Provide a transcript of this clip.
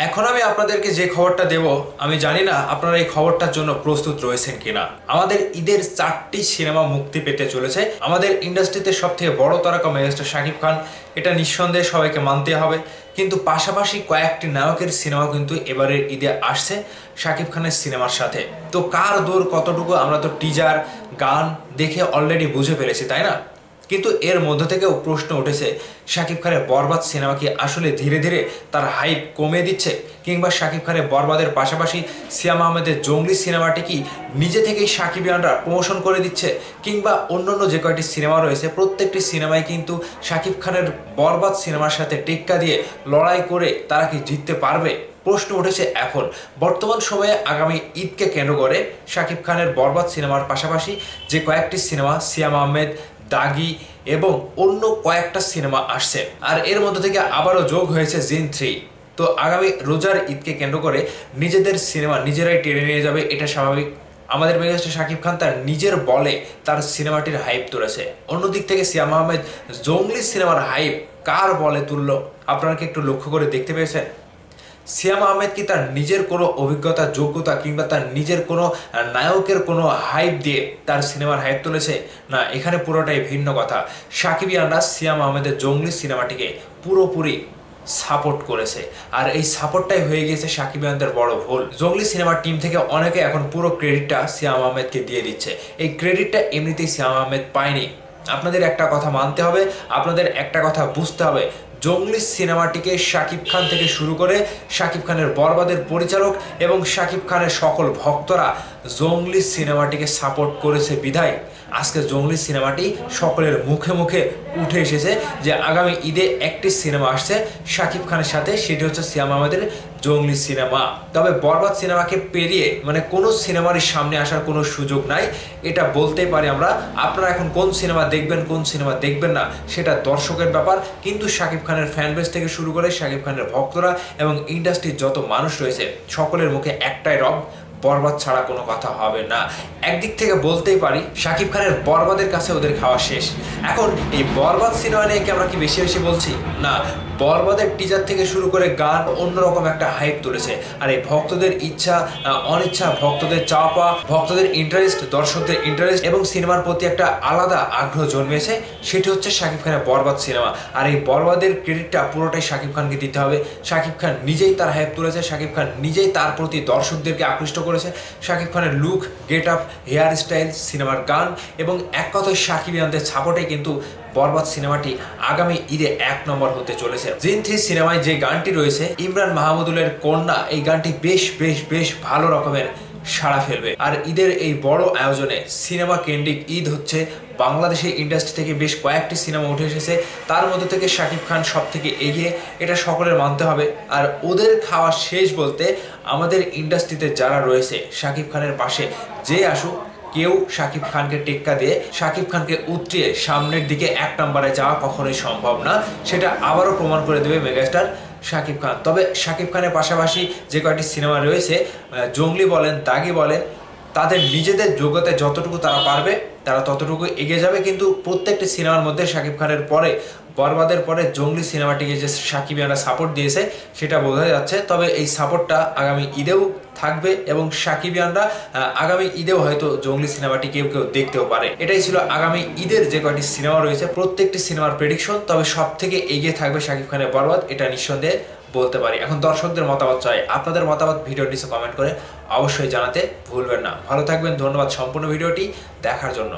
এখন আমি আপনাদেরকে যে খবরটা দেব, আমি জানি না আপনারা এই খবরটার জন্য প্রস্তুত রয়েছেন কিনা। আমাদের ঈদের 4টি সিনেমা মুক্তি পেতে চলেছে। আমাদের ইন্ডাস্ট্রিতে সবথেকে বড় তারকা মেগাস্টার শাকিব খান, এটা নিঃসন্দেহে সবাইকে মানতে হবে। কিন্তু পাশাপাশি কয়েকটি নায়কের সিনেমাও কিন্তু এবারের ঈদে আসছে শাকিব খানের সিনেমার সাথে। তো কার দৌড় কতটুকু আমরা তো টিজার গান দেখে অলরেডি বুঝে ফেলেছি, তাই না? কিন্তু এর মধ্য থেকেও প্রশ্ন উঠেছে, শাকিব খানের বরবাদ সিনেমা কি আসলে ধীরে ধীরে তার হাইপ কমিয়ে দিচ্ছে, কিংবা শাকিব খানের বরবাদের পাশাপাশি সিয়াম আহমেদের জঙ্গলি সিনেমাটি কি নিজে থেকেই শাকিবিয়ানরা প্রমোশন করে দিচ্ছে, কিংবা অন্যান্য যে কয়টি সিনেমা রয়েছে প্রত্যেকটি সিনেমায় কিন্তু শাকিব খানের বরবাদ সিনেমার সাথে টেক্কা দিয়ে লড়াই করে তারা কি জিততে পারবে? প্রশ্ন উঠেছে এখন বর্তমান সময়ে আগামী ঈদকে কেন্দ্র করে শাকিব খানের বরবাদ সিনেমার পাশাপাশি যে কয়েকটি সিনেমা সিয়াম আহমেদ, দাগি এবং অন্য কয়েকটা সিনেমা আসছে, আর এর মধ্যে থেকে আবারও যোগ হয়েছে জিন 3। তো আগামী রোজার ঈদকে কেন্দ্র করে নিজেদের সিনেমা নিজেরাই টেনে নিয়ে যাবে, এটা স্বাভাবিক। আমাদের মেগাস্টার শাকিব খান তার নিজের বলে তার সিনেমাটির হাইপ তুলেছে। অন্যদিক থেকে সিয়াম আহমেদ জঙ্গলি সিনেমার হাইপ কার বলে তুললো, আপনারা কি একটু লক্ষ্য করে দেখতে পেয়েছেন? সিয়াম আহমেদ কি তার নিজের কোনো অভিজ্ঞতা, যোগ্যতা কিংবা তার নিজের কোনো নায়কের কোনো হাইপ দিয়ে তার সিনেমার হাইপ তুলেছে? না, এখানে পুরোটাই ভিন্ন কথা। সাকিবিয়ানরা সিয়াম আহমেদের জঙ্গলি সিনেমাটিকে পুরোপুরি সাপোর্ট করেছে, আর এই সাপোর্টটাই হয়ে গিয়েছে সাকিবিয়ানদের বড় ভুল। জঙ্গলি সিনেমার টিম থেকে অনেকে এখন পুরো ক্রেডিটটা সিয়াম আহমেদকে দিয়ে দিচ্ছে। এই ক্রেডিটটা এমনিতেই সিয়াম আহমেদ পায়নি। আপনাদের একটা কথা মানতে হবে, আপনাদের একটা কথা বুঝতে হবে, জঙ্গলি সিনেমাটিকে শাকিব খান থেকে শুরু করে শাকিব খানের বরবাদের পরিচালক এবং শাকিব খানের সকল ভক্তরা জঙ্গলি সিনেমাটিকে সাপোর্ট করেছে বিধায় আজকে জঙ্গলি সিনেমাটি সকলের মুখে মুখে উঠে এসেছে যে আগামী ঈদে একটি সিনেমা আসছে শাকিব খানের সাথে, সেটি হচ্ছে সিয়াম আহমেদের জঙ্গলি সিনেমা। তবে বরবাদ সিনেমাকে পেরিয়ে মানে কোনো সিনেমারই সামনে আসার কোনো সুযোগ নাই, এটা বলতেই পারি আমরা। আপনারা এখন কোন সিনেমা দেখবেন, কোন সিনেমা দেখবেন না সেটা দর্শকের ব্যাপার, কিন্তু শাকিব খানের ফ্যান বেস থেকে শুরু করে শাকিব খানের ভক্তরা এবং ইন্ডাস্ট্রির যত মানুষ রয়েছে সকলের মুখে একটাই রব, বরবাদ ছাড়া কোনো কথা হবে না। একদিক থেকে বলতেই পারি শাকিব খানের বরবাদের কাছে ওদের খাওয়া শেষ। এখন এই বরবাদ সিনেমা নিয়ে কি আমরা কি বেশি বেশি বলছি? না, বরবাদের টিজার থেকে শুরু করে গান অন্যরকম একটা হাইপ তুলেছে। আর এই ভক্তদের ইচ্ছা অনিচ্ছা, ভক্তদের চাওয়া পাওয়া, ভক্তদের ইন্টারেস্ট, দর্শকদের ইন্টারেস্ট এবং সিনেমার প্রতি একটা আলাদা আগ্রহ জন্মেছে, সেটি হচ্ছে শাকিব খানের বরবাদ সিনেমা। আর এই বরবাদের ক্রেডিটটা পুরোটাই শাকিব খানকে দিতে হবে। শাকিব খান নিজেই তার হাইপ তুলেছে, শাকিব খান নিজেই তার প্রতি দর্শকদেরকে আকৃষ্ট করেছে। শাকিব খানের look, get up, hair style, সিনেমার গান এবং এক কথায় সাকিবিয়ানদের সাপোর্টে কিন্তু বরবাদ সিনেমাটি আগামী ঈদে 1 নম্বর হতে চলেছে। জিন 3 সিনেমায় যে গানটি রয়েছে ইমরান মাহমুদুলের কন্যা, এই গানটি বেশ বেশ বেশ ভালো রকমের সাড়া ফেলবে। আর ঈদের এই বড় আয়োজনে সিনেমা কেন্দ্রিক ঈদ হচ্ছে, বাংলাদেশের ইন্ডাস্ট্রি থেকে বেশ কয়েকটি সিনেমা উঠে এসেছে, তার মধ্যে থেকে শাকিব খান সব থেকে এগিয়ে, এটা সকলের মানতে হবে। আর ওদের খাওয়া শেষ বলতে আমাদের ইন্ডাস্ট্রিতে যারা রয়েছে শাকিব খানের পাশে যে আসুক, কেউ শাকিব খানকে টেক্কা দিয়ে শাকিব খানকে উতরিয়ে সামনের দিকে 1 নম্বরে যাওয়া কখনোই সম্ভব না। সেটা আবারও প্রমাণ করে দেবে মেগাস্টার শাকিব খান। তবে শাকিব খানের পাশাপাশি যে কয়েকটি সিনেমা রয়েছে, জঙ্গলি বলেন, দাগি বলেন, তাদের নিজেদের যোগ্যতায় যতটুকু তারা পারবে তারা ততটুকু এগিয়ে যাবে। কিন্তু প্রত্যেকটি সিনেমার মধ্যে শাকিব খানের পরে, বরবাদের পরে জঙ্গলি সিনেমাটিকে যে সাকিবিয়ানরা সাপোর্ট দিয়েছে সেটা বোঝা যাচ্ছে। তবে এই সাপোর্টটা আগামী ঈদেও থাকবে এবং সাকিবিয়ানরা আগামী ঈদেও হয়তো জঙ্গলি সিনেমাটি কেউ কেউ দেখতেও পারে। এটাই ছিল আগামী ঈদের যে কয়টি সিনেমা রয়েছে প্রত্যেকটি সিনেমার প্রেডিকশন। তবে সব থেকে এগিয়ে থাকবে শাকিব খানের বরবাদ, এটা নিঃসন্দেহে বলতে পারি। এখন দর্শকদের মতামত চাই, আপনাদের মতামত ভিডিওর নিচে কমেন্ট করে অবশ্যই জানাতে ভুলবেন না। ভালো থাকবেন, ধন্যবাদ সম্পূর্ণ ভিডিওটি দেখার জন্য।